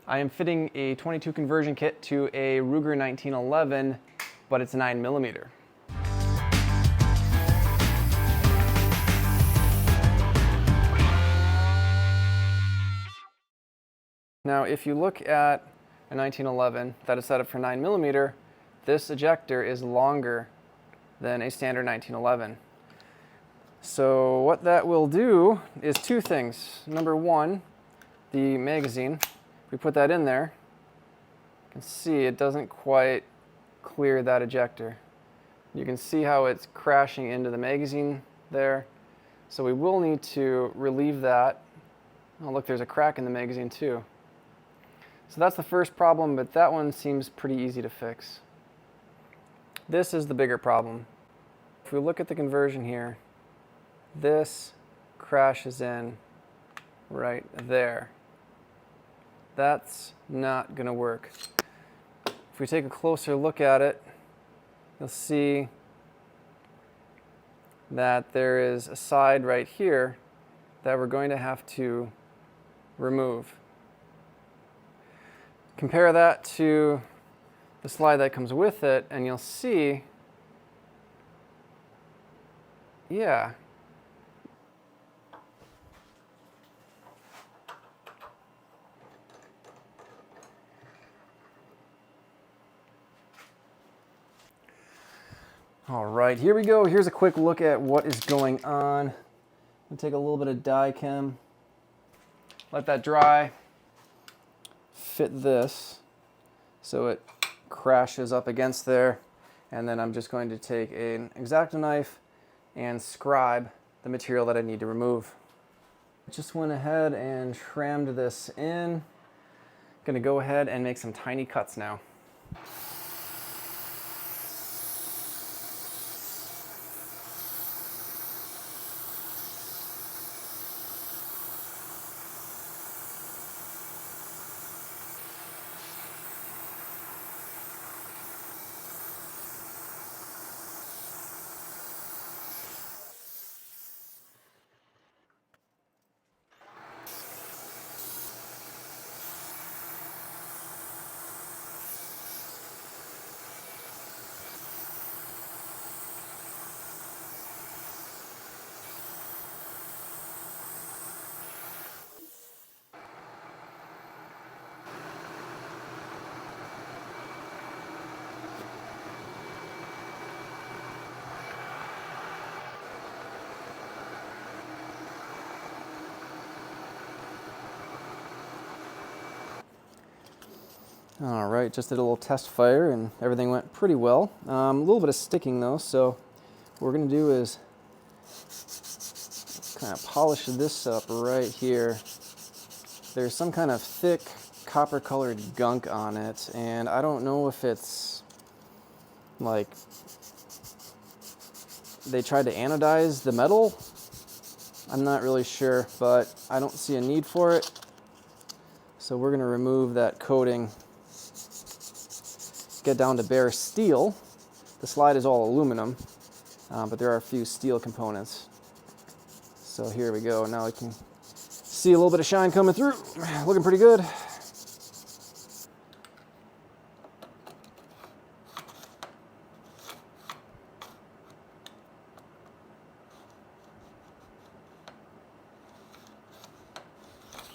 I am fitting a 22 conversion kit to a Ruger 1911, but it's 9mm. Now, if you look at a 1911 that is set up for 9mm, this ejector is longer than a standard 1911. So what that will do is two things. Number one, the magazine, if we put that in there, you can see it doesn't quite clear that ejector. You can see how it's crashing into the magazine there. So we will need to relieve that. Oh look, there's a crack in the magazine too. So that's the first problem, but that one seems pretty easy to fix. This is the bigger problem. If we look at the conversion here, this crashes in right there. That's not going to work. If we take a closer look at it, you'll see that there is a side right here that we're going to have to remove. Compare that to the slide that comes with it, and you'll see, yeah. All right, here we go. Here's a quick look at what is going on. I'll take a little bit of dye chem, let that dry, fit this so it crashes up against there, and then I'm just going to take an X-Acto knife and scribe the material that I need to remove. Just went ahead and trimmed this in. Gonna go ahead and make some tiny cuts now. All right, just did a little test fire and everything went pretty well. A little bit of sticking though, so what we're gonna do is kind of polish this up right here. There's some kind of thick copper colored gunk on it, and I don't know if it's like they tried to anodize the metal. I'm not really sure, but I don't see a need for it. So we're gonna remove that coating. Get down to bare steel. The slide is all aluminum, but there are a few steel components. So here we go. Now we can see a little bit of shine coming through. Looking pretty good.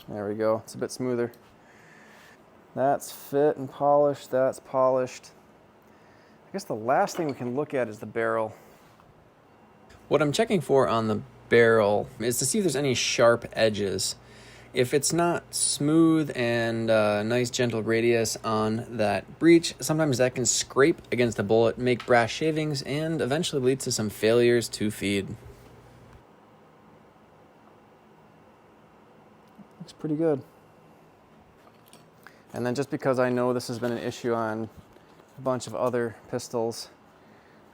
There we go. It's a bit smoother. That's fit and polished, that's polished. I guess the last thing we can look at is the barrel. What I'm checking for on the barrel is to see if there's any sharp edges. If it's not smooth and a nice gentle radius on that breech, sometimes that can scrape against the bullet, make brass shavings, and eventually lead to some failures to feed. Looks pretty good. And then just because I know this has been an issue on a bunch of other pistols,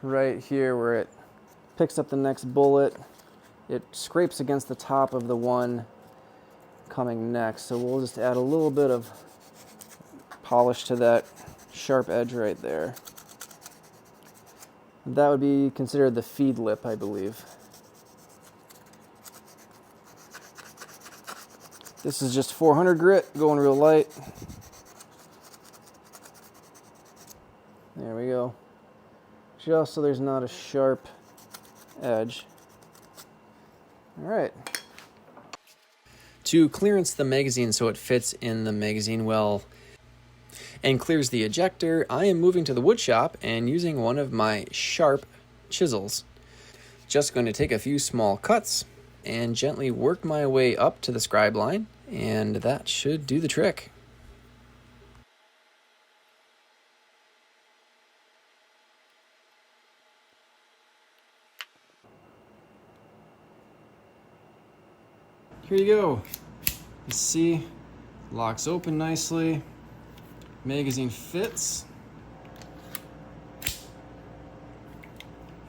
right here where it picks up the next bullet, it scrapes against the top of the one coming next. So we'll just add a little bit of polish to that sharp edge right there. That would be considered the feed lip, I believe. This is just 400 grit, going real light. There we go. Just so there's not a sharp edge. All right. To clearance the magazine so it fits in the magazine well and clears the ejector, I am moving to the wood shop and using one of my sharp chisels. Just going to take a few small cuts and gently work my way up to the scribe line, and that should do the trick. Here you go. You see, locks open nicely, magazine fits,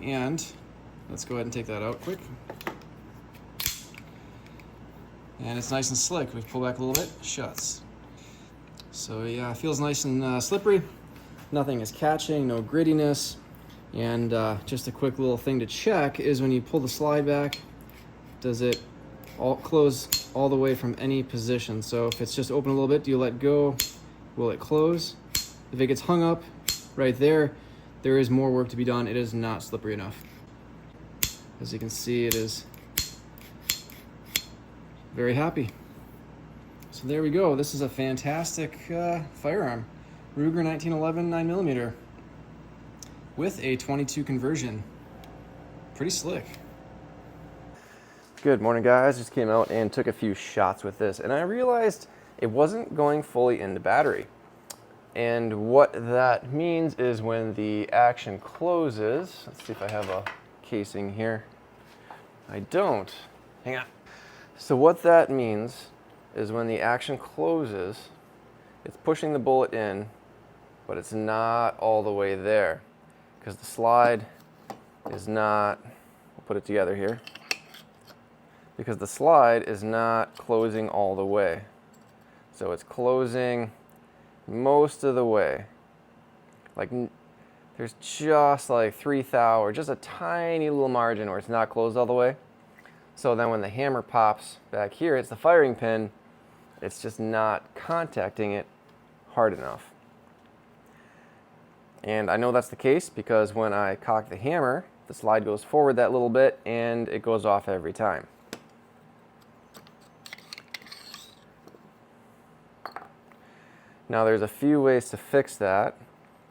and let's go ahead and take that out quick. And it's nice and slick. We pull back a little bit, shuts. So yeah, it feels nice and slippery. Nothing is catching, no grittiness. And just a quick little thing to check is when you pull the slide back, does it close all the way from any position? So if it's just open a little bit, do you let go? Will it close? If it gets hung up right there, there is more work to be done. It is not slippery enough. As you can see, it is very happy. So there we go. This is a fantastic firearm. Ruger 1911 9mm with a 22 conversion. Pretty slick. Good morning, guys. Just came out and took a few shots with this, and I realized it wasn't going fully into battery. And what that means is when the action closes, let's see if I have a casing here. I don't. Hang on. So what that means is when the action closes, it's pushing the bullet in, but it's not all the way there because the slide is not, we'll put it together here, because the slide is not closing all the way. So it's closing most of the way. Like there's just like 3 thou or just a tiny little margin where it's not closed all the way. So then when the hammer pops back here, it's the firing pin, it's just not contacting it hard enough. And I know that's the case because when I cock the hammer, the slide goes forward that little bit and it goes off every time. Now there's a few ways to fix that.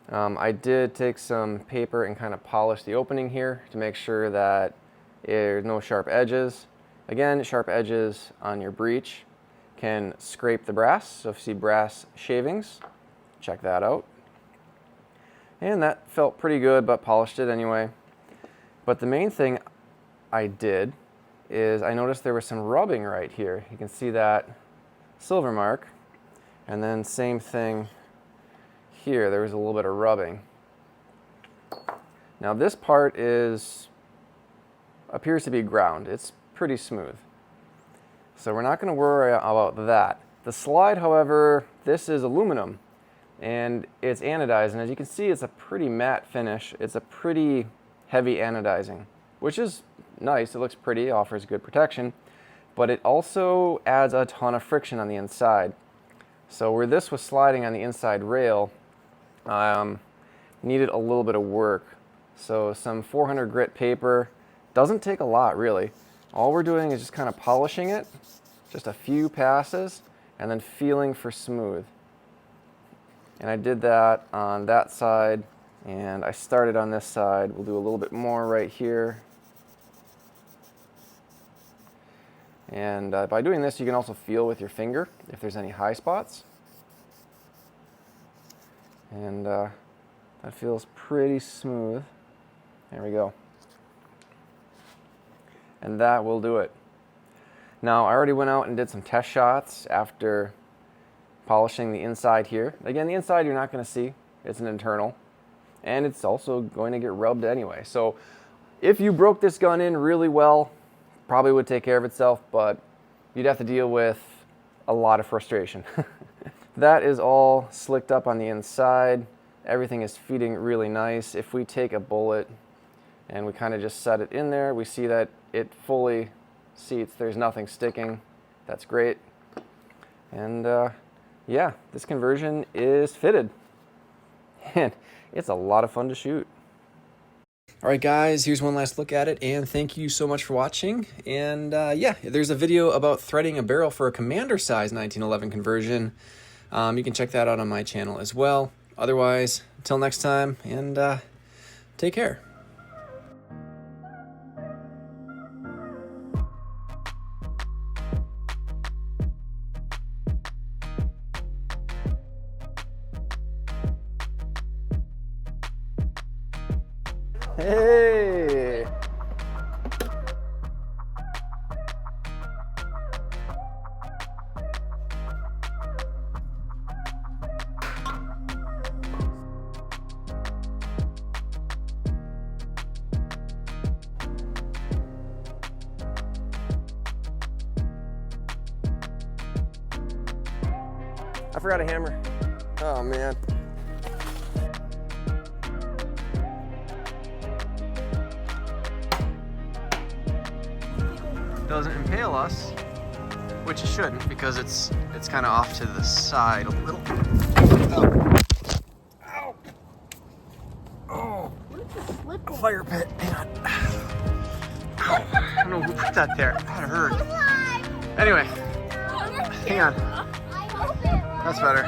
I did take some paper and kind of polish the opening here to make sure that there's no sharp edges. Again, sharp edges on your breech can scrape the brass. So if you see brass shavings, check that out. And that felt pretty good, but polished it anyway. But the main thing I did is I noticed there was some rubbing right here. You can see that silver mark. And then same thing here, there was a little bit of rubbing. Now this part appears to be ground. It's pretty smooth. So we're not going to worry about that. The slide, however, this is aluminum and it's anodized, and as you can see, it's a pretty matte finish. It's a pretty heavy anodizing, which is nice. It looks pretty, offers good protection, but it also adds a ton of friction on the inside. So where this was sliding on the inside rail, needed a little bit of work. So some 400 grit paper, doesn't take a lot really. All we're doing is just kind of polishing it, just a few passes, and then feeling for smooth. And I did that on that side, and I started on this side. We'll do a little bit more right here. And by doing this, you can also feel with your finger if there's any high spots. And that feels pretty smooth. There we go. And that will do it. Now, I already went out and did some test shots after polishing the inside here. Again, the inside you're not going to see. It's an internal. And it's also going to get rubbed anyway. So if you broke this gun in really well, probably would take care of itself, but you'd have to deal with a lot of frustration. That is all slicked up on the inside. Everything is feeding really nice. If we take a bullet and we kind of just set it in there, we see that it fully seats. There's nothing sticking. That's great. And yeah, this conversion is fitted. And it's a lot of fun to shoot. All right, guys, here's one last look at it, and thank you so much for watching. And yeah, there's a video about threading a barrel for a commander size 1911 conversion. You can check that out on my channel as well. Otherwise, until next time, and take care. Hey! I forgot a hammer. Oh man. Doesn't impale us, which it shouldn't, because it's kind of off to the side a little. Oh. Ow. Oh. Fire pit. Hang on. Ow. I don't know who put that there. That hurt. Anyway, hang on. That's better.